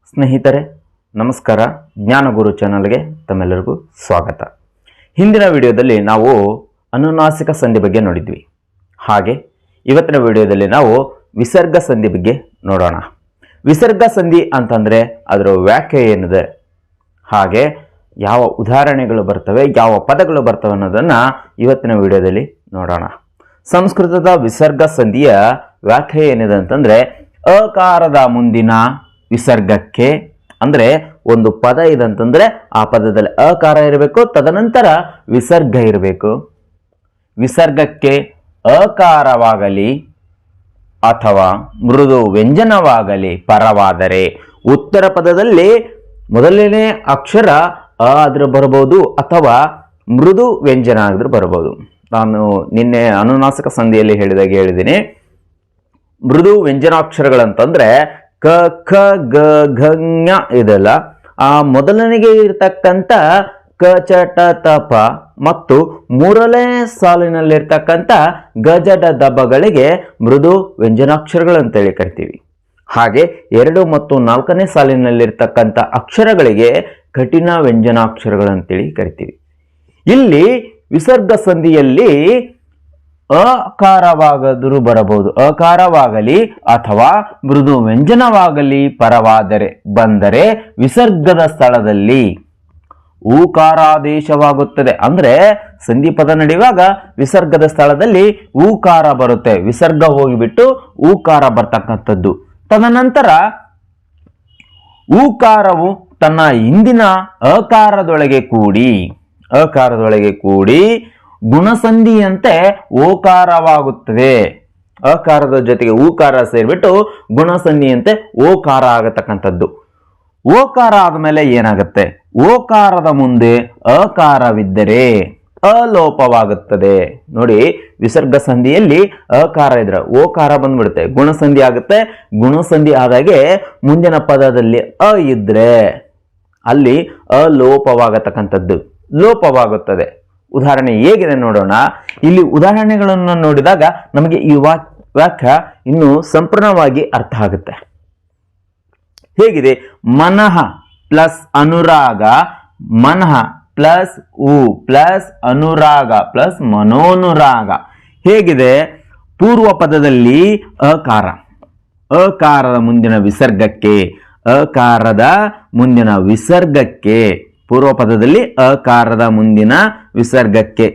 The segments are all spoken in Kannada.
ಸ್ನೇಹಿತರೆ ನಮಸ್ಕಾರ. ಜ್ಞಾನಗುರು ಚಾನಲ್ಗೆ ತಮ್ಮೆಲ್ಲರಿಗೂ ಸ್ವಾಗತ. ಹಿಂದಿನ ವಿಡಿಯೋದಲ್ಲಿ ನಾವು ಅನುನಾಸಿಕ ಸಂಧಿ ಬಗ್ಗೆ ನೋಡಿದ್ವಿ. ಹಾಗೆ ಇವತ್ತಿನ ವಿಡಿಯೋದಲ್ಲಿ ನಾವು ವಿಸರ್ಗ ಸಂಧಿ ಬಗ್ಗೆ ನೋಡೋಣ. ವಿಸರ್ಗ ಸಂಧಿ ಅಂತಂದರೆ ಅದರ ವ್ಯಾಖ್ಯೆ ಏನಿದೆ, ಹಾಗೆ ಯಾವ ಉದಾಹರಣೆಗಳು ಬರ್ತವೆ, ಯಾವ ಪದಗಳು ಬರ್ತವೆ ಅನ್ನೋದನ್ನು ಇವತ್ತಿನ ವಿಡಿಯೋದಲ್ಲಿ ನೋಡೋಣ. ಸಂಸ್ಕೃತದ ವಿಸರ್ಗ ಸಂಧಿಯ ವ್ಯಾಖ್ಯೆ ಏನಿದೆ ಅಂತಂದರೆ, ಅಕಾರದ ಮುಂದಿನ ವಿಸರ್ಗಕ್ಕೆ, ಅಂದರೆ ಒಂದು ಪದ ಇದೆ ಅಂತಂದರೆ ಆ ಪದದಲ್ಲಿ ಅಕಾರ ಇರಬೇಕು, ತದನಂತರ ವಿಸರ್ಗ ಇರಬೇಕು. ವಿಸರ್ಗಕ್ಕೆ ಅಕಾರವಾಗಲಿ ಅಥವಾ ಮೃದು ವ್ಯಂಜನವಾಗಲಿ ಪರವಾದರೆ ಉತ್ತರ ಪದದಲ್ಲಿ ಮೊದಲನೇ ಅಕ್ಷರ ಅ ಆದ್ರೂ ಬರಬಹುದು ಅಥವಾ ಮೃದು ವ್ಯಂಜನ ಆದ್ರೂ ಬರಬಹುದು. ನಾನು ನಿನ್ನೆ ಅನುನಾಸಿಕ ಸಂಧಿಯಲ್ಲಿ ಹೇಳಿದ್ದೀನಿ, ಮೃದು ವ್ಯಂಜನಾಕ್ಷರಗಳಂತಂದ್ರೆ ಕ ಖ ಗ ಘ ಞ ಇದೆಲ್ಲ ಆ ಮೊದಲನೆಗೆ ಇರ್ತಕ್ಕಂಥ ಕ ಚ ಟ ತ ಪ ಮತ್ತು ಮೂರನೇ ಸಾಲಿನಲ್ಲಿರ್ತಕ್ಕಂಥ ಗ ಜ ಡ ದ ಬಗಳಿಗೆ ಮೃದು ವ್ಯಂಜನಾಕ್ಷರಗಳಂತೇಳಿ ಕರಿತೀವಿ. ಹಾಗೆ 2 ಮತ್ತು 4ನೇ ಸಾಲಿನಲ್ಲಿರ್ತಕ್ಕಂಥ ಅಕ್ಷರಗಳಿಗೆ ಕಠಿಣ ವ್ಯಂಜನಾಕ್ಷರಗಳಂತೇಳಿ ಕರಿತೀವಿ. ಇಲ್ಲಿ ವಿಸರ್ಗ ಸಂಧಿಯಲ್ಲಿ ಅಕಾರವಾಗದರೂ ಬರಬಹುದು, ಅಕಾರವಾಗಲಿ ಅಥವಾ ಮೃದು ವ್ಯಂಜನವಾಗಲಿ ಪರವಾದರೆ ಬಂದರೆ ವಿಸರ್ಗದ ಸ್ಥಳದಲ್ಲಿ ಊಕಾರಾದೇಶವಾಗುತ್ತದೆ. ಅಂದ್ರೆ ಸಂಧಿ ಪದ ನಡೆಯುವಾಗ ವಿಸರ್ಗದ ಸ್ಥಳದಲ್ಲಿ ಊಕಾರ ಬರುತ್ತೆ, ವಿಸರ್ಗ ಹೋಗಿಬಿಟ್ಟು ಊಕಾರ ಬರ್ತಕ್ಕಂಥದ್ದು. ತದನಂತರ ಊಕಾರವು ತನ್ನ ಹಿಂದಿನ ಅಕಾರದೊಳಗೆ ಕೂಡಿ ಗುಣಸಂಧಿಯಂತೆ ಓಕಾರವಾಗುತ್ತದೆ. ಅಕಾರದ ಜೊತೆಗೆ ಊಕಾರ ಸೇರಿಬಿಟ್ಟು ಗುಣಸಂಧಿಯಂತೆ ಓಕಾರ ಆಗತಕ್ಕಂಥದ್ದು. ಓಕಾರ ಆದಮೇಲೆ ಏನಾಗುತ್ತೆ, ಓಕಾರದ ಮುಂದೆ ಅಕಾರವಿದ್ದರೆ ಅಲೋಪವಾಗುತ್ತದೆ. ನೋಡಿ, ವಿಸರ್ಗ ಸಂಧಿಯಲ್ಲಿ ಅಕಾರ ಇದ್ರೆ ಓಕಾರ ಬಂದ್ಬಿಡುತ್ತೆ, ಗುಣಸಂಧಿ ಆಗುತ್ತೆ. ಗುಣಸಂಧಿ ಆದಾಗೆ ಮುಂದಿನ ಪದದಲ್ಲಿ ಅ ಇದ್ರೆ ಅಲ್ಲಿ ಅಲೋಪವಾಗತಕ್ಕಂಥದ್ದು, ಲೋಪವಾಗುತ್ತದೆ. ಉದಾಹರಣೆ ಹೇಗಿದೆ ನೋಡೋಣ. ಇಲ್ಲಿ ಉದಾಹರಣೆಗಳನ್ನು ನೋಡಿದಾಗ ನಮಗೆ ಈ ವಾಕ್ಯ ಇನ್ನು ಸಂಪೂರ್ಣವಾಗಿ ಅರ್ಥ ಆಗುತ್ತೆ. ಹೇಗಿದೆ, ಮನಃ ಪ್ಲಸ್ ಅನುರಾಗ, ಮನಃ ಪ್ಲಸ್ ಉ ಪ್ಲಸ್ ಅನುರಾಗ ಪ್ಲಸ್ ಮನೋನುರಾಗ. ಹೇಗಿದೆ, ಪೂರ್ವ ಪದದಲ್ಲಿ ಅಕಾರ, ಅಕಾರದ ಮುಂದಿನ ವಿಸರ್ಗಕ್ಕೆ, ಅಕಾರದ ಮುಂದಿನ ವಿಸರ್ಗಕ್ಕೆ, ಪೂರ್ವ ಪದದಲ್ಲಿ ಅಕಾರದ ಮುಂದಿನ ವಿಸರ್ಗಕ್ಕೆ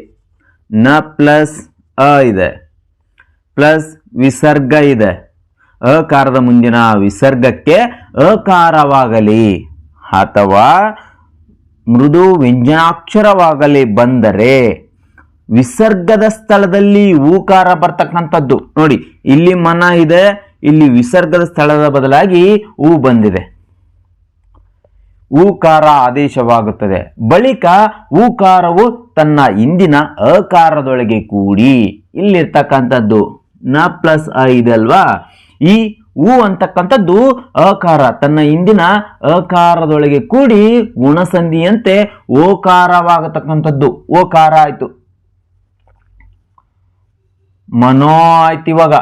ನ ಪ್ಲಸ್ ಅ ಇದೆ, ಪ್ಲಸ್ ವಿಸರ್ಗ ಇದೆ. ಅಕಾರದ ಮುಂದಿನ ವಿಸರ್ಗಕ್ಕೆ ಅಕಾರವಾಗಲಿ ಅಥವಾ ಮೃದು ವ್ಯಂಜನಾಕ್ಷರವಾಗಲಿ ಬಂದರೆ ವಿಸರ್ಗದ ಸ್ಥಳದಲ್ಲಿ ಊಕಾರ ಬರ್ತಕ್ಕಂಥದ್ದು. ನೋಡಿ, ಇಲ್ಲಿ ಮನ ಇದೆ, ಇಲ್ಲಿ ವಿಸರ್ಗದ ಸ್ಥಳದ ಬದಲಾಗಿ ಊ ಬಂದಿದೆ, ಊಕಾರ ಆದೇಶವಾಗುತ್ತದೆ. ಬಳಿಕ ಊಕಾರವು ತನ್ನ ಹಿಂದಿನ ಅಕಾರದೊಳಗೆ ಕೂಡಿ, ಇಲ್ಲಿರ್ತಕ್ಕಂಥದ್ದು ನ ಪ್ಲಸ್ ಅ ಇದೆ ಅಲ್ವಾ, ಈ ಊ ಅಂತಕ್ಕಂಥದ್ದು ಅಕಾರ ತನ್ನ ಹಿಂದಿನ ಅಕಾರದೊಳಗೆ ಕೂಡಿ ಗುಣಸಂಧಿಯಂತೆ ಓಕಾರವಾಗತಕ್ಕಂಥದ್ದು. ಓಕಾರ ಆಯ್ತು, ಮನೋ ಆಯ್ತು. ಇವಾಗ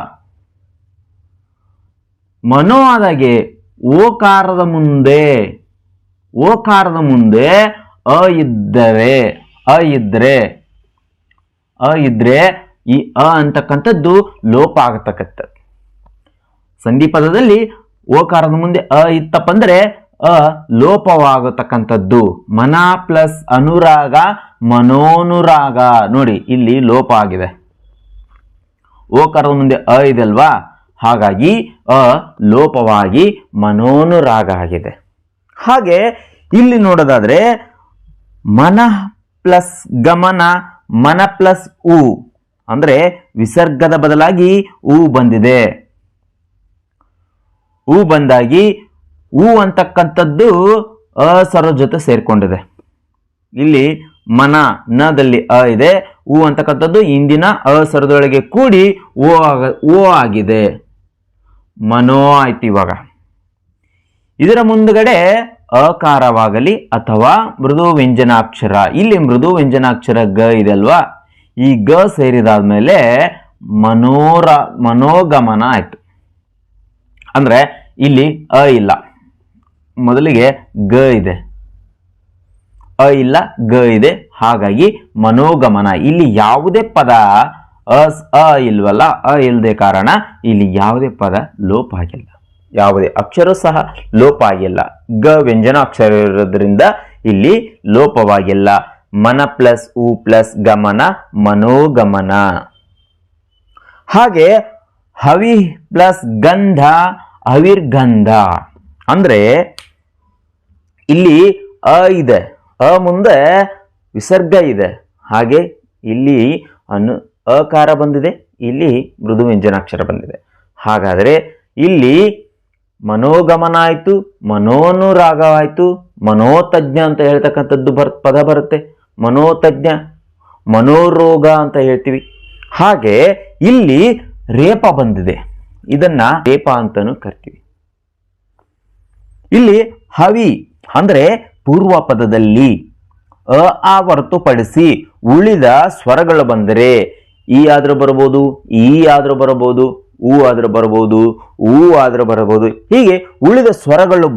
ಮನೋ ಆದಾಗೆ ಓಕಾರದ ಮುಂದೆ ಅ ಇದ್ರೆ ಈ ಅ ಅಂತಕ್ಕಂಥದ್ದು ಲೋಪ ಆಗತಕ್ಕಂಥದ್ದು. ಸಂಧಿ ಪದದಲ್ಲಿ ಓಕಾರದ ಮುಂದೆ ಅ ಇತ್ತಪ್ಪ ಅಂದ್ರೆ ಅ ಲೋಪವಾಗತಕ್ಕಂಥದ್ದು. ಮನ ಪ್ಲಸ್ ಅನುರಾಗ ಮನೋನುರಾಗ. ನೋಡಿ, ಇಲ್ಲಿ ಲೋಪ ಆಗಿದೆ, ಓಕಾರದ ಮುಂದೆ ಅ ಇದೆ ಅಲ್ವಾ, ಹಾಗಾಗಿ ಅ ಲೋಪವಾಗಿ ಮನೋನುರಾಗ ಆಗಿದೆ. ಹಾಗೆ ಇಲ್ಲಿ ನೋಡೋದಾದ್ರೆ ಮನಃ ಪ್ಲಸ್ ಗಮನ, ಮನ ಪ್ಲಸ್ ಉ ಅಂದ್ರೆ ವಿಸರ್ಗದ ಬದಲಾಗಿ ಊ ಬಂದಿದೆ. ಊ ಬಂದಾಗಿ ಊ ಅಂತಕ್ಕಂಥದ್ದು ಅಸರ ಜೊತೆ ಸೇರ್ಕೊಂಡಿದೆ. ಇಲ್ಲಿ ಮನ ನದಲ್ಲಿ ಅ ಇದೆ, ಊ ಅಂತಕ್ಕಂಥದ್ದು ಹಿಂದಿನ ಅಸರದೊಳಗೆ ಕೂಡಿ ಓ ಆಗಿದೆ, ಮನೋ ಆಯ್ತು. ಇವಾಗ ಇದರ ಮುಂದುಗಡೆ ಅಕಾರವಾಗಲಿ ಅಥವಾ ಮೃದು ವ್ಯಂಜನಾಕ್ಷರ, ಇಲ್ಲಿ ಮೃದು ವ್ಯಂಜನಾಕ್ಷರ ಗ ಇದೆ ಅಲ್ವಾ, ಈ ಗ ಸೇರಿದಾದ್ಮೇಲೆ ಮನೋಗಮನ ಆಯ್ತು. ಅಂದ್ರೆ ಇಲ್ಲಿ ಅ ಇಲ್ಲ, ಮೊದಲಿಗೆ ಗ ಇದೆ, ಅ ಇಲ್ಲ ಗ ಇದೆ. ಹಾಗಾಗಿ ಮನೋಗಮನ. ಇಲ್ಲಿ ಯಾವುದೇ ಪದ ಅ ಇಲ್ವಲ್ಲ, ಅ ಇಲ್ಲದೆ ಕಾರಣ ಇಲ್ಲಿ ಯಾವುದೇ ಪದ ಲೋಪ ಆಗಿಲ್ಲ, ಯಾವುದೇ ಅಕ್ಷರ ಸಹ ಲೋಪ ಆಗಿಲ್ಲ. ಗ ವ್ಯಂಜನ ಅಕ್ಷರ ಇರೋದ್ರಿಂದ ಇಲ್ಲಿ ಲೋಪವಾಗಿಲ್ಲ. ಮನ ಪ್ಲಸ್ ಉ ಪ್ಲಸ್ ಗಮನ ಮನೋಗಮನ. ಹಾಗೆ ಹವಿ ಪ್ಲಸ್ ಗಂಧ ಹವಿರ್ಗಂಧ. ಅಂದ್ರೆ ಇಲ್ಲಿ ಅ ಇದೆ, ಅ ಮುಂದೆ ವಿಸರ್ಗ ಇದೆ. ಹಾಗೆ ಇಲ್ಲಿ ಅಕಾರ ಬಂದಿದೆ, ಇಲ್ಲಿ ಮೃದು ವ್ಯಂಜನಾಕ್ಷರ ಬಂದಿದೆ. ಹಾಗಾದರೆ ಇಲ್ಲಿ ಮನೋಗಮನ ಆಯ್ತು, ಮನೋನುರಾಗ ಆಯ್ತು, ಮನೋತಜ್ಞ ಅಂತ ಹೇಳ್ತಕ್ಕಂಥದ್ದು ಪದ ಬರುತ್ತೆ. ಮನೋತಜ್ಞ, ಮನೋರೋಗ ಅಂತ ಹೇಳ್ತೀವಿ. ಹಾಗೆ ಇಲ್ಲಿ ರೇಪ ಬಂದಿದೆ, ಇದನ್ನ ರೇಪ ಅಂತಾನು ಕರಿತೀವಿ. ಇಲ್ಲಿ ಹವಿ ಅಂದ್ರೆ ಪೂರ್ವ ಪದದಲ್ಲಿ ಆ ಹೊರತುಪಡಿಸಿ ಉಳಿದ ಸ್ವರಗಳು ಬಂದರೆ ಈ ಆದ್ರೂ ಬರಬಹುದು, ಈ ಆದ್ರೂ ಬರಬಹುದು, ಊ ಆದ್ರೂ ಬರಬಹುದು, ಊ ಆದ್ರೂ ಬರಬಹುದು. ಹೀಗೆ ಉಳಿದ ಸ್ವರಗಳು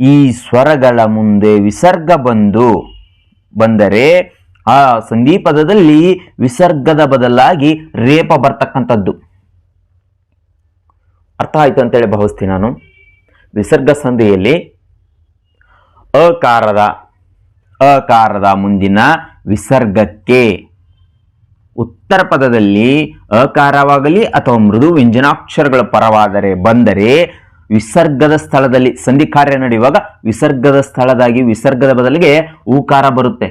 ಈ ಸ್ವರಗಳ ಮುಂದೆ ವಿಸರ್ಗ ಬಂದರೆ ಆ ಸಂಧಿ ಪದದಲ್ಲಿ ವಿಸರ್ಗದ ಬದಲಾಗಿ ರೇಪ ಬರ್ತಕ್ಕಂಥದ್ದು. ಅರ್ಥ ಆಯ್ತು ಅಂತೇಳಿ ಭಾವಿಸ್ತೀನಿ ನಾನು. ವಿಸರ್ಗ ಸಂಧಿಯಲ್ಲಿ ಅಕಾರದ ಮುಂದಿನ ವಿಸರ್ಗಕ್ಕೆ ಉತ್ತರ ಪದದಲ್ಲಿ ಅಕಾರವಾಗಲಿ ಅಥವಾ ಮೃದು ವ್ಯಂಜನಾಕ್ಷರಗಳ ಪರವಾದರೆ ಬಂದರೆ ವಿಸರ್ಗದ ಸ್ಥಳದಲ್ಲಿ ಸಂಧಿ ಕಾರ್ಯ ನಡೆಯುವಾಗ ವಿಸರ್ಗದ ಸ್ಥಳದಾಗಿ ವಿಸರ್ಗದ ಬದಲಿಗೆ ಊಕಾರ ಬರುತ್ತೆ.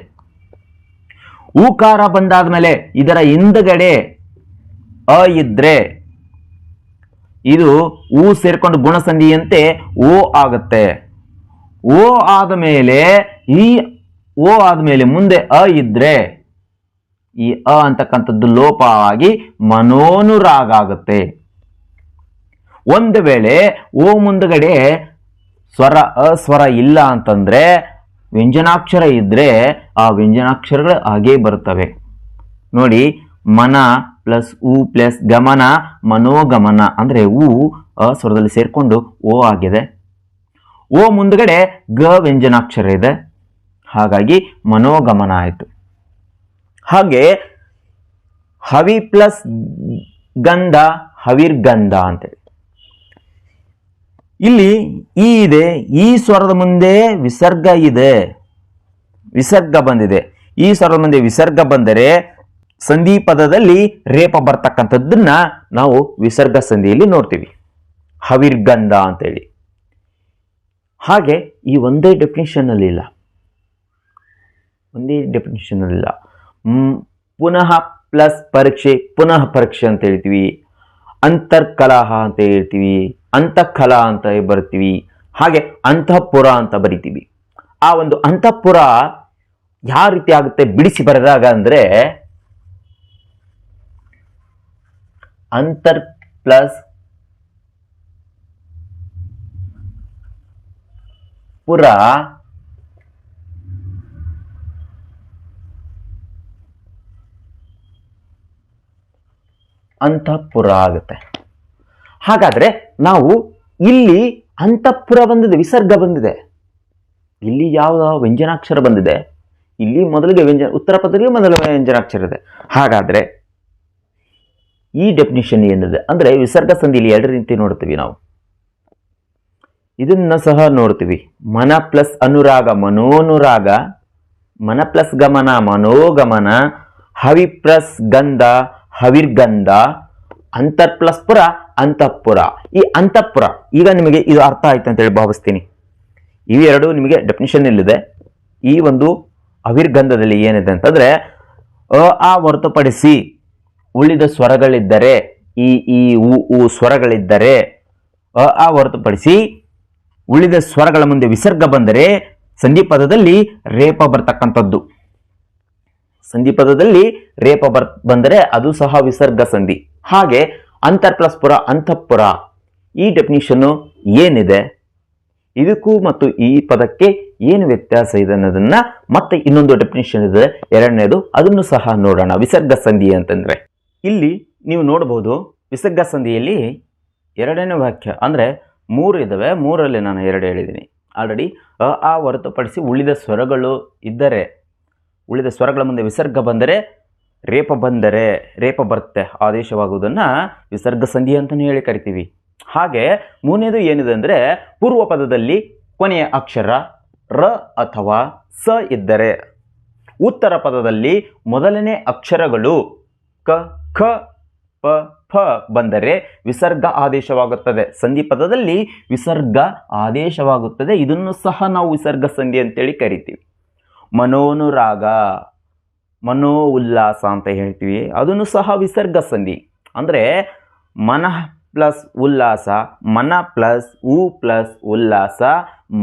ಊಕಾರ ಬಂದಾದ್ಮೇಲೆ ಇದರ ಹಿಂದಗಡೆ ಅ ಇದ್ರೆ ಇದು ಊ ಸೇರ್ಕೊಂಡು ಗುಣಸಂಧಿಯಂತೆ ಓ ಆಗುತ್ತೆ. ಓ ಆದ್ಮೇಲೆ ಮುಂದೆ ಅ ಇದ್ರೆ ಈ ಅ ಅಂತಕ್ಕಂಥದ್ದು ಲೋಪ ಆಗಿ ಮನೋನುರಾಗ ಆಗುತ್ತೆ. ಒಂದು ವೇಳೆ ಓ ಮುಂದಗಡೆ ಅಸ್ವರ ಇಲ್ಲ ಅಂತಂದ್ರೆ ವ್ಯಂಜನಾಕ್ಷರ ಇದ್ರೆ ಆ ವ್ಯಂಜನಾಕ್ಷರಗಳು ಹಾಗೇ ಬರುತ್ತವೆ ನೋಡಿ. ಮನ ಪ್ಲಸ್ ಉ ಪ್ಲಸ್ ಗಮನ ಮನೋಗಮನ. ಅಂದ್ರೆ ಉ ಸ್ವರದಲ್ಲಿ ಸೇರ್ಕೊಂಡು ಓ ಆಗಿದೆ. ಓ ಮುಂದಗಡೆ ಗ ವ್ಯಂಜನಾಕ್ಷರ ಇದೆ, ಹಾಗಾಗಿ ಮನೋಗಮನ ಆಯಿತು. ಹಾಗೆ ಹವಿ ಪ್ಲಸ್ ಗಂಧ ಹವಿರ್ಗಂಧ ಅಂತೇಳಿ ಇಲ್ಲಿ ಈ ಇದೆ, ಈ ಸ್ವರದ ಮುಂದೆ ವಿಸರ್ಗ ಇದೆ, ವಿಸರ್ಗ ಬಂದಿದೆ. ಈ ಸ್ವರದ ಮುಂದೆ ವಿಸರ್ಗ ಬಂದರೆ ಸಂಧಿ ಪದದಲ್ಲಿ ರೇಪ ಬರ್ತಕ್ಕಂಥದ್ದನ್ನ ನಾವು ವಿಸರ್ಗ ಸಂಧಿಯಲ್ಲಿ ನೋಡ್ತೀವಿ, ಹವಿರ್ಗಂಧ ಅಂತೇಳಿ. ಹಾಗೆ ಈ ಒಂದೇ ಡೆಫಿನಿಷನ್ ಅಲ್ಲಿ ಇಲ್ಲ, ಪುನಃ ಪ್ಲಸ್ ಪರೀಕ್ಷೆ ಪುನಃ ಪರೀಕ್ಷೆ ಅಂತ ಹೇಳ್ತೀವಿ, ಅಂತರ್ಕಲಹ ಅಂತ ಹೇಳ್ತೀವಿ, ಅಂತಃಕಲಾ ಅಂತ ಬರ್ತೀವಿ. ಹಾಗೆ ಅಂತಃಪುರ ಅಂತ ಬರಿತೀವಿ. ಆ ಒಂದು ಅಂತಃಪುರ ಯಾವ ರೀತಿ ಆಗುತ್ತೆ ಬಿಡಿಸಿ ಬರೆದಾಗ ಅಂದ್ರೆ ಅಂತರ್ ಪ್ಲಸ್ ಪುರ ಅಂತಃಪುರ ಆಗುತ್ತೆ. ಹಾಗಾದ್ರೆ ನಾವು ಇಲ್ಲಿ ಅಂತಃಪುರ ಬಂದಿದೆ, ವಿಸರ್ಗ ಬಂದಿದೆ. ಇಲ್ಲಿ ಯಾವ ವ್ಯಂಜನಾಕ್ಷರ ಬಂದಿದೆ, ಇಲ್ಲಿ ಮೊದಲಿಗೆ ಉತ್ತರ ಪದದಲ್ಲಿ ಮೊದಲ ವ್ಯಂಜನಾಕ್ಷರ ಇದೆ. ಹಾಗಾದ್ರೆ ಈ ಡೆಫಿನಿಷನ್ ಏನಿದೆ ಅಂದ್ರೆ ವಿಸರ್ಗ ಸಂಧಿಯಲ್ಲಿ ಎರಡು ರೀತಿ ನೋಡ್ತೀವಿ ನಾವು, ಇದನ್ನ ಸಹ ನೋಡ್ತೀವಿ. ಮನ ಪ್ಲಸ್ ಅನುರಾಗ ಮನೋನುರಾಗ, ಮನ ಪ್ಲಸ್ ಗಮನ ಮನೋಗಮನ, ಹವಿ ಪ್ಲಸ್ ಗಂಧ ಹವಿರ್ಗಂಧ, ಅಂತರ್ ಪ್ಲಸ್ ಪುರ ಅಂತಃಪುರ. ಈ ಅಂತಃಪುರ ಈಗ ನಿಮಗೆ ಇದು ಅರ್ಥ ಆಯ್ತು ಅಂತ ಹೇಳಿ ಭಾವಿಸ್ತೀನಿ. ಇವೆರಡು ನಿಮಗೆ ಡೆಫಿನಿಷನ್ ಇಲ್ಲಿದೆ. ಈ ಒಂದು ಹವಿರ್ಗಂಧದಲ್ಲಿ ಏನಿದೆ ಅಂತಂದ್ರೆ ಆ ಹೊರತುಪಡಿಸಿ ಉಳಿದ ಸ್ವರಗಳಿದ್ದರೆ, ಈ ಉ ಸ್ವರಗಳಿದ್ದರೆ, ಆ ಹೊರತುಪಡಿಸಿ ಉಳಿದ ಸ್ವರಗಳ ಮುಂದೆ ವಿಸರ್ಗ ಬಂದರೆ ಸಂಧಿ ಪದದಲ್ಲಿ ರೇಪ ಬರ್ತಕ್ಕಂಥದ್ದು. ಸಂಧಿ ಪದದಲ್ಲಿ ರೇಪ ಬಂದರೆ ಅದು ಸಹ ವಿಸರ್ಗ ಸಂಧಿ. ಹಾಗೆ ಅಂತರ್ ಪ್ಲಸ್ ಪುರ ಅಂತಃಪುರ ಈ ಡೆಫಿನಿಷನ್ ಏನಿದೆ, ಇದಕ್ಕೂ ಮತ್ತು ಈ ಪದಕ್ಕೆ ಏನು ವ್ಯತ್ಯಾಸ ಇದೆ ಅನ್ನೋದನ್ನ ಮತ್ತೆ ಇನ್ನೊಂದು ಡೆಫಿನಿಷನ್ ಇದೆ, ಎರಡನೇದು, ಅದನ್ನು ಸಹ ನೋಡೋಣ. ವಿಸರ್ಗ ಸಂಧಿ ಅಂತಂದ್ರೆ ಇಲ್ಲಿ ನೀವು ನೋಡಬಹುದು, ವಿಸರ್ಗ ಸಂಧಿಯಲ್ಲಿ ಎರಡನೇ ವಾಕ್ಯ ಅಂದ್ರೆ ಮೂರು ಇದ್ದಾವೆ, ಮೂರಲ್ಲಿ ನಾನು 2 ಹೇಳಿದ್ದೀನಿ ಆಲ್ರೆಡಿ. ಅ ಆ ಹೊರತುಪಡಿಸಿ ಉಳಿದ ಸ್ವರಗಳು ಇದ್ದರೆ, ಉಳಿದ ಸ್ವರಗಳ ಮುಂದೆ ವಿಸರ್ಗ ಬಂದರೆ, ರೇಪ ಬರುತ್ತೆ, ಆದೇಶವಾಗುವುದನ್ನು ವಿಸರ್ಗ ಸಂಧಿ ಅಂತಲೇ ಹೇಳಿ ಕರಿತೀವಿ. ಹಾಗೆ ಮೂರನೇದು ಏನಿದೆ ಅಂದರೆ, ಪೂರ್ವ ಪದದಲ್ಲಿ ಕೊನೆಯ ಅಕ್ಷರ ರ ಅಥವಾ ಸ ಇದ್ದರೆ, ಉತ್ತರ ಪದದಲ್ಲಿ ಮೊದಲನೇ ಅಕ್ಷರಗಳು ಕ, ಖ, ಪ, ಫ ಬಂದರೆ ವಿಸರ್ಗ ಆದೇಶವಾಗುತ್ತದೆ. ಸಂಧಿ ಪದದಲ್ಲಿ ವಿಸರ್ಗ ಆದೇಶವಾಗುತ್ತದೆ. ಇದನ್ನು ಸಹ ನಾವು ವಿಸರ್ಗ ಸಂಧಿ ಅಂತೇಳಿ ಕರಿತೀವಿ. ಮನೋನುರಾಗ, ಮನೋ ಉಲ್ಲಾಸ ಅಂತ ಹೇಳ್ತೀವಿ, ಅದನ್ನು ಸಹ ವಿಸರ್ಗ ಸಂಧಿ. ಅಂದರೆ ಮನಃ ಪ್ಲಸ್ ಉಲ್ಲಾಸ, ಮನ ಪ್ಲಸ್ ಉ ಪ್ಲಸ್ ಉಲ್ಲಾಸ,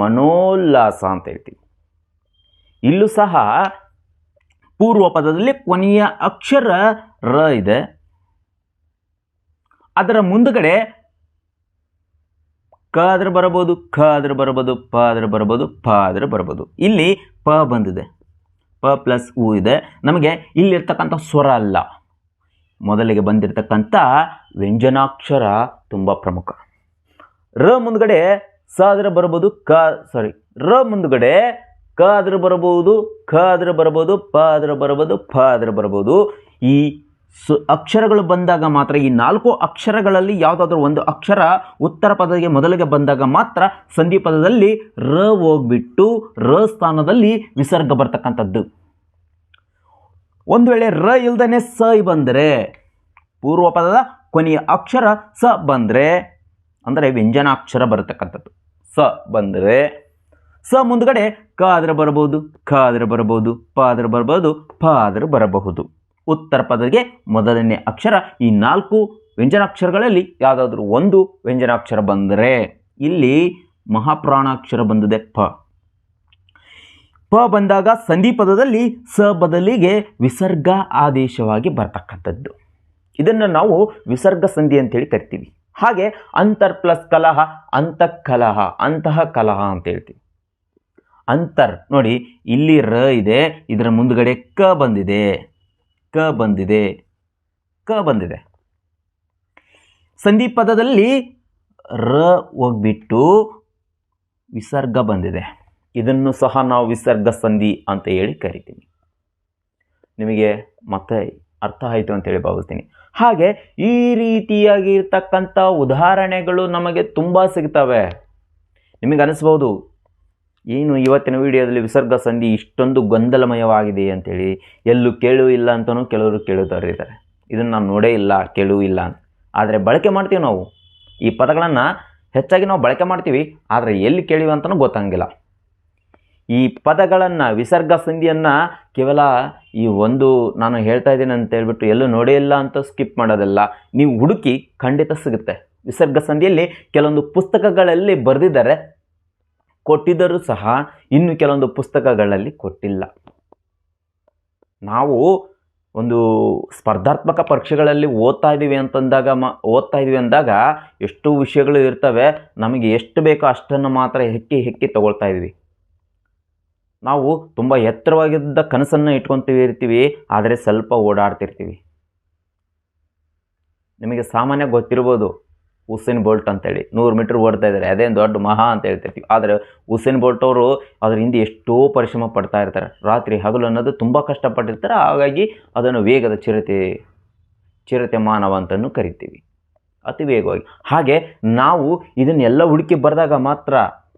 ಮನೋಲ್ಲಾಸ ಅಂತ ಹೇಳ್ತೀವಿ. ಇಲ್ಲೂ ಸಹ ಪೂರ್ವ ಪದದಲ್ಲಿ ಕೊನೆಯ ಅಕ್ಷರ ರ ಇದೆ, ಅದರ ಮುಂದುಗಡೆ ಕ ಆದ್ರೆ ಬರಬಹುದು, ಖ ಆದ್ರೆ ಬರಬಹುದು, ಪ ಆದ್ರೆ ಬರಬಹುದು, ಫ ಆದ್ರೆ ಬರಬಹುದು. ಇಲ್ಲಿ ಪ ಬಂದಿದೆ, ಪ ಪ್ಲಸ್ ಉ ಇದೆ. ನಮಗೆ ಇಲ್ಲಿರ್ತಕ್ಕಂಥ ಸ್ವರ ಅಲ್ಲ, ಮೊದಲಿಗೆ ಬಂದಿರತಕ್ಕಂಥ ವ್ಯಂಜನಾಕ್ಷರ ತುಂಬ ಪ್ರಮುಖ. ರ ಮುಂದುಗಡೆ ಸ ಆದ್ರೆ ಬರಬಹುದು, ರ ಮುಂದುಗಡೆ ಕ ಆದ್ರೆ ಬರಬಹುದು, ಖ ಆದ್ರೆ ಬರಬಹುದು, ಪ ಆದ್ರೆ ಬರಬಹುದು, ಫ ಆದ್ರೆ ಬರಬಹುದು. ಈ ಅಕ್ಷರಗಳು ಬಂದಾಗ ಮಾತ್ರ, ಈ 4 ಅಕ್ಷರಗಳಲ್ಲಿ ಯಾವುದಾದ್ರೂ ಒಂದು ಅಕ್ಷರ ಉತ್ತರ ಪದಕ್ಕೆ ಮೊದಲಿಗೆ ಬಂದಾಗ ಮಾತ್ರ ಸಂಧಿ ಪದದಲ್ಲಿ ರ ಹೋಗ್ಬಿಟ್ಟು ರ ಸ್ಥಾನದಲ್ಲಿ ವಿಸರ್ಗ ಬರ್ತಕ್ಕಂಥದ್ದು. ಒಂದು ವೇಳೆ ರ ಇಲ್ದನೆ ಸ ಬಂದರೆ, ಪೂರ್ವ ಪದದ ಕೊನೆಯ ಅಕ್ಷರ ಸ ಬಂದರೆ, ಅಂದರೆ ವ್ಯಂಜನಾಕ್ಷರ ಬರತಕ್ಕಂಥದ್ದು ಸ ಬಂದರೆ, ಸ ಮುಂದುಗಡೆ ಕ ಆದ್ರೆ ಬರಬಹುದು, ಖ ಆದ್ರೆ ಬರಬಹುದು, ಪ ಆದ್ರೆ ಬರಬಹುದು, ಫ ಆದ್ರೆ ಬರಬಹುದು. ಉತ್ತರ ಪದಕ್ಕೆ ಮೊದಲನೇ ಅಕ್ಷರ ಈ 4 ವ್ಯಂಜನಾಕ್ಷರಗಳಲ್ಲಿ ಯಾವುದಾದ್ರೂ ಒಂದು ವ್ಯಂಜನಾಕ್ಷರ ಬಂದರೆ, ಇಲ್ಲಿ ಮಹಾಪ್ರಾಣಾಕ್ಷರ ಬಂದಿದೆ ಪ. ಪ ಬಂದಾಗ ಸಂಧಿ ಪದದಲ್ಲಿ ಸ ಬದಲಿಗೆ ವಿಸರ್ಗ ಆದೇಶವಾಗಿ ಬರ್ತಕ್ಕಂಥದ್ದು. ಇದನ್ನು ನಾವು ವಿಸರ್ಗ ಸಂಧಿ ಅಂತೇಳಿ ಕರಿತೀವಿ. ಹಾಗೆ ಅಂತರ್ ಪ್ಲಸ್ ಕಲಹ, ಅಂತಃಕಲಹ, ಅಂತಹ ಕಲಹ ಅಂತ ಹೇಳ್ತೀವಿ. ಅಂತರ್ ನೋಡಿ, ಇಲ್ಲಿ ರ ಇದೆ, ಇದರ ಮುಂದುಗಡೆ ಕ ಬಂದಿದೆ, ಕ ಬಂದಿದೆ, ಕ ಬಂದಿದೆ. ಸಂಧಿ ಪದದಲ್ಲಿ ರ ಹೋಗ್ಬಿಟ್ಟು ವಿಸರ್ಗ ಬಂದಿದೆ. ಇದನ್ನು ಸಹ ನಾವು ವಿಸರ್ಗ ಸಂಧಿ ಅಂತ ಹೇಳಿ ಕರಿತೀವಿ. ನಿಮಗೆ ಮತ್ತೆ ಅರ್ಥ ಆಯಿತು ಅಂತೇಳಿ ಭಾವಿಸ್ತೀನಿ. ಹಾಗೆ ಈ ರೀತಿಯಾಗಿರ್ತಕ್ಕಂಥ ಉದಾಹರಣೆಗಳು ನಮಗೆ ತುಂಬ ಸಿಗ್ತವೆ. ನಿಮಗೆ ಅನಿಸ್ಬೋದು, ಏನು ಇವತ್ತಿನ ವಿಡಿಯೋದಲ್ಲಿ ವಿಸರ್ಗ ಸಂಧಿ ಇಷ್ಟೊಂದು ಗೊಂದಲಮಯವಾಗಿದೆ ಅಂತೇಳಿ, ಎಲ್ಲೂ ಕೇಳೂ ಇಲ್ಲ ಅಂತಲೂ ಕೆಲವರು ಕೇಳುತ್ತಾರೆ ಇದ್ದಾರೆ. ಇದನ್ನು ನಾನು ನೋಡೇ ಇಲ್ಲ, ಕೇಳೂ ಇಲ್ಲ ಅಂತ. ಆದರೆ ಬಳಕೆ ಮಾಡ್ತೀವಿ ನಾವು. ಈ ಪದಗಳನ್ನು ಹೆಚ್ಚಾಗಿ ನಾವು ಬಳಕೆ ಮಾಡ್ತೀವಿ, ಆದರೆ ಎಲ್ಲಿ ಕೇಳಿವಿ ಅಂತಲೂ ಗೊತ್ತಾಗಿಲ್ಲ. ಈ ಪದಗಳನ್ನು, ವಿಸರ್ಗ ಸಂಧಿಯನ್ನು ಕೇವಲ ಈ ಒಂದು ನಾನು ಹೇಳ್ತಾ ಇದ್ದೀನಿ ಅಂತ ಹೇಳ್ಬಿಟ್ಟು ಎಲ್ಲೂ ನೋಡೇ ಇಲ್ಲ ಅಂತ ಸ್ಕಿಪ್ ಮಾಡೋದಲ್ಲ. ನೀವು ಹುಡುಕಿ ಖಂಡಿತ ಸಿಗುತ್ತೆ. ವಿಸರ್ಗ ಸಂಧಿಯಲ್ಲಿ ಕೆಲವೊಂದು ಪುಸ್ತಕಗಳಲ್ಲಿ ಬರೆದಿದ್ದಾರೆ, ಕೊಟ್ಟಿದ್ದರೂ ಸಹ ಇನ್ನು ಕೆಲವೊಂದು ಪುಸ್ತಕಗಳಲ್ಲಿ ಕೊಟ್ಟಿಲ್ಲ. ನಾವು ಒಂದು ಸ್ಪರ್ಧಾತ್ಮಕ ಪರೀಕ್ಷೆಗಳಲ್ಲಿ ಓದ್ತಾ ಇದ್ದೀವಿ ಅಂದಾಗ ಎಷ್ಟು ವಿಷಯಗಳು ಇರ್ತವೆ, ನಮಗೆ ಎಷ್ಟು ಬೇಕೋ ಅಷ್ಟನ್ನು ಮಾತ್ರ ಹೆಕ್ಕಿ ತಗೊಳ್ತಾ ಇದ್ವಿ. ನಾವು ತುಂಬ ಎತ್ತರವಾಗಿದ್ದ ಕನಸನ್ನು ಇಟ್ಕೊತೀವಿ, ಆದರೆ ಸ್ವಲ್ಪ ಓಡಾಡ್ತಿರ್ತೀವಿ. ನಿಮಗೆ ಸಾಮಾನ್ಯ ಗೊತ್ತಿರ್ಬೋದು, ಉಸೇನ್ ಬೋಲ್ಟ್ ಅಂತೇಳಿ 100 ಮೀಟರ್ ಓಡ್ತಾ ಇದ್ದಾರೆ, ಅದೇನು ದೊಡ್ಡ ಮಹಾ ಅಂತ ಹೇಳ್ತಿರ್ತೀವಿ. ಆದರೆ ಉಸೇನ್ ಬೋಲ್ಟ್ ಅವರು ಅದ್ರ ಹಿಂದೆ ಎಷ್ಟೋ ಪರಿಶ್ರಮ ಪಡ್ತಾ ಇರ್ತಾರೆ. ರಾತ್ರಿ ಹಗಲು ಅನ್ನೋದು ತುಂಬ ಕಷ್ಟಪಟ್ಟಿರ್ತಾರೆ. ಹಾಗಾಗಿ ಅದನ್ನು ವೇಗದ ಚಿರತೆ ಮಾನವ ಅಂತಲೂ ಕರಿತೀವಿ, ಅತಿ ವೇಗವಾಗಿ. ಹಾಗೆ ನಾವು ಇದನ್ನೆಲ್ಲ ಹುಡುಕಿ ಬರೆದಾಗ ಮಾತ್ರ,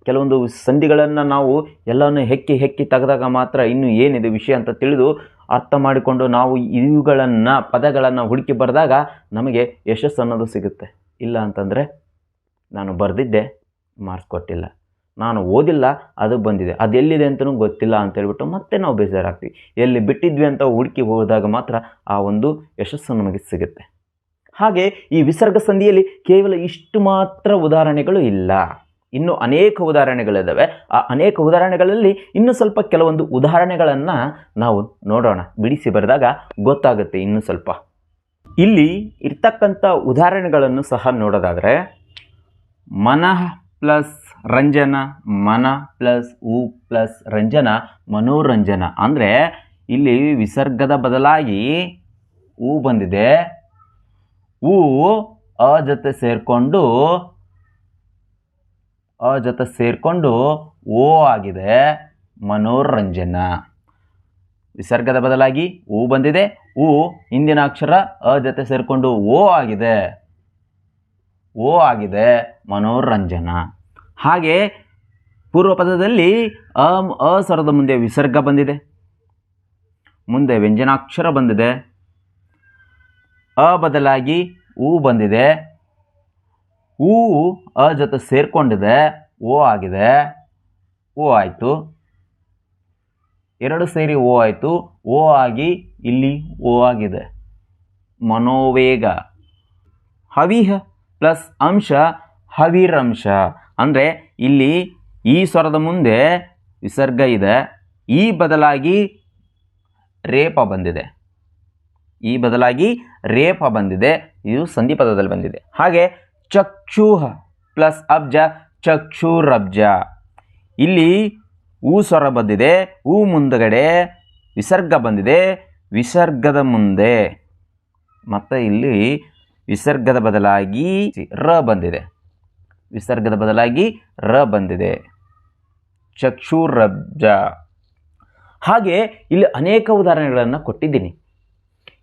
ಕೆಲವೊಂದು ಸಂಧಿಗಳನ್ನು ನಾವು ಎಲ್ಲವನ್ನು ಹೆಕ್ಕಿ ತೆಗೆದಾಗ ಮಾತ್ರ ಇನ್ನು ಏನಿದೆ ವಿಷಯ ಅಂತ ತಿಳಿದು ಅರ್ಥ ಮಾಡಿಕೊಂಡು ನಾವು ಇವುಗಳನ್ನು ಪದಗಳನ್ನು ಹುಡುಕಿ ಬರೆದಾಗ ನಮಗೆ ಯಶಸ್ಸು ಅನ್ನೋದು ಸಿಗುತ್ತೆ. ಇಲ್ಲ ಅಂತಂದರೆ ನಾನು ಬರೆದಿದ್ದೆ, ಮಾರ್ಕ್ಸ್ ಕೊಟ್ಟಿಲ್ಲ, ನಾನು ಓದಿಲ್ಲ, ಅದು ಬಂದಿದೆ, ಅದೆಲ್ಲಿದೆ ಅಂತಲೂ ಗೊತ್ತಿಲ್ಲ ಅಂತೇಳ್ಬಿಟ್ಟು ಮತ್ತೆ ನಾವು ಬೇಜಾರಾಗ್ತೀವಿ. ಎಲ್ಲಿ ಬಿಟ್ಟಿದ್ವಿ ಅಂತ ಹುಡುಕಿ ಹೋದಾಗ ಮಾತ್ರ ಆ ಒಂದು ಯಶಸ್ಸು ನಮಗೆ ಸಿಗುತ್ತೆ. ಹಾಗೆ ಈ ವಿಸರ್ಗ ಸಂಧಿಯಲ್ಲಿ ಕೇವಲ ಇಷ್ಟು ಮಾತ್ರ ಉದಾಹರಣೆಗಳು ಇಲ್ಲ, ಇನ್ನೂ ಅನೇಕ ಉದಾಹರಣೆಗಳಿದ್ದಾವೆ. ಆ ಅನೇಕ ಉದಾಹರಣೆಗಳಲ್ಲಿ ಇನ್ನೂ ಸ್ವಲ್ಪ ಕೆಲವೊಂದು ಉದಾಹರಣೆಗಳನ್ನು ನಾವು ನೋಡೋಣ. ಬಿಡಿಸಿ ಬರೆದಾಗ ಗೊತ್ತಾಗುತ್ತೆ ಇನ್ನೂ ಸ್ವಲ್ಪ. ಇಲ್ಲಿ ಇರ್ತಕ್ಕಂಥ ಉದಾಹರಣೆಗಳನ್ನು ಸಹ ನೋಡೋದಾದರೆ, ಮನಃ ಪ್ಲಸ್ ರಂಜನ, ಮನ ಪ್ಲಸ್ ಉ ಪ್ಲಸ್ ರಂಜನ, ಮನೋರಂಜನ. ಅಂದರೆ ಇಲ್ಲಿ ವಿಸರ್ಗದ ಬದಲಾಗಿ ಉ ಬಂದಿದೆ. ಉ ಅ ಜೊತೆ ಸೇರಿಕೊಂಡು ಅ ಜೊತೆ ಸೇರಿಕೊಂಡು ಓ ಆಗಿದೆ, ಮನೋರಂಜನ. ವಿಸರ್ಗದ ಬದಲಾಗಿ ಊ ಬಂದಿದೆ, ಊ ಹಿಂದಿನ ಅಕ್ಷರ ಅ ಜೊತೆ ಸೇರಿಕೊಂಡು ಓ ಆಗಿದೆ, ಓ ಆಗಿದೆ, ಮನೋರಂಜನ. ಹಾಗೆ ಪೂರ್ವ ಪದದಲ್ಲಿ ಅ ಸ್ವರದ ಮುಂದೆ ವಿಸರ್ಗ ಬಂದಿದೆ, ಮುಂದೆ ವ್ಯಂಜನಾಕ್ಷರ ಬಂದಿದೆ, ಅ ಬದಲಾಗಿ ಊ ಬಂದಿದೆ, ಊ ಅ ಜೊತೆ ಸೇರಿಕೊಂಡಿದೆ, ಓ ಆಗಿದೆ, ಓ ಆಯಿತು, ಎರಡು ಸೇರಿ ಓ ಆಯಿತು, ಓ ಆಗಿ ಇಲ್ಲಿ ಓ ಆಗಿದೆ, ಮನೋವೇಗ. ಹವಿಹ ಪ್ಲಸ್ ಅಂಶ ಹವಿರಂಶ. ಅಂದರೆ ಇಲ್ಲಿ ಈ ಸ್ವರದ ಮುಂದೆ ವಿಸರ್ಗ ಇದೆ, ಈ ಬದಲಾಗಿ ರೇಪ ಬಂದಿದೆ, ಈ ಬದಲಾಗಿ ರೇಪ ಬಂದಿದೆ, ಇದು ಸಂಧಿ ಪದದಲ್ಲಿ ಬಂದಿದೆ. ಹಾಗೆ ಚಕ್ಷುಹ ಪ್ಲಸ್ ಅಬ್ಜ ಚಕ್ಷುರಬ್ಜ. ಇಲ್ಲಿ ಊ ಸ್ವರ ಬಂದಿದೆ, ಊ ಮುಂದಗಡೆ ವಿಸರ್ಗ ಬಂದಿದೆ, ವಿಸರ್ಗದ ಮುಂದೆ ಮತ್ತು ಇಲ್ಲಿ ವಿಸರ್ಗದ ಬದಲಾಗಿ ರ ಬಂದಿದೆ, ವಿಸರ್ಗದ ಬದಲಾಗಿ ರ ಬಂದಿದೆ, ಚಕ್ಷುರಬ್ಜ. ಹಾಗೆ ಇಲ್ಲಿ ಅನೇಕ ಉದಾಹರಣೆಗಳನ್ನು ಕೊಟ್ಟಿದ್ದೀನಿ.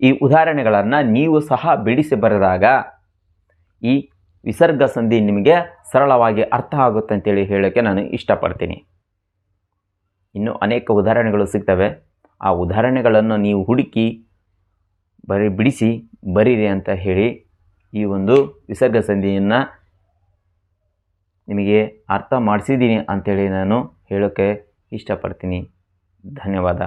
ಈ ಉದಾಹರಣೆಗಳನ್ನು ನೀವು ಸಹ ಬಿಡಿಸಿ ಬರೆದಾಗ ಈ ವಿಸರ್ಗ ಸಂಧಿ ನಿಮಗೆ ಸರಳವಾಗಿ ಅರ್ಥ ಆಗುತ್ತೆ ಅಂತೇಳಿ ಹೇಳೋಕ್ಕೆ ನಾನು ಇಷ್ಟಪಡ್ತೀನಿ. ಇನ್ನೂ ಅನೇಕ ಉದಾಹರಣೆಗಳು ಸಿಗ್ತವೆ. ಆ ಉದಾಹರಣೆಗಳನ್ನು ನೀವು ಹುಡುಕಿ ಬಿಡಿಸಿ ಬರೀರಿ ಅಂತ ಹೇಳಿ ಈ ಒಂದು ವಿಸರ್ಗ ಸಂಧಿಯನ್ನು ನಿಮಗೆ ಅರ್ಥ ಮಾಡಿಸಿದ್ದೀನಿ ಅಂಥೇಳಿ ನಾನು ಹೇಳೋಕ್ಕೆ ಇಷ್ಟಪಡ್ತೀನಿ. ಧನ್ಯವಾದ.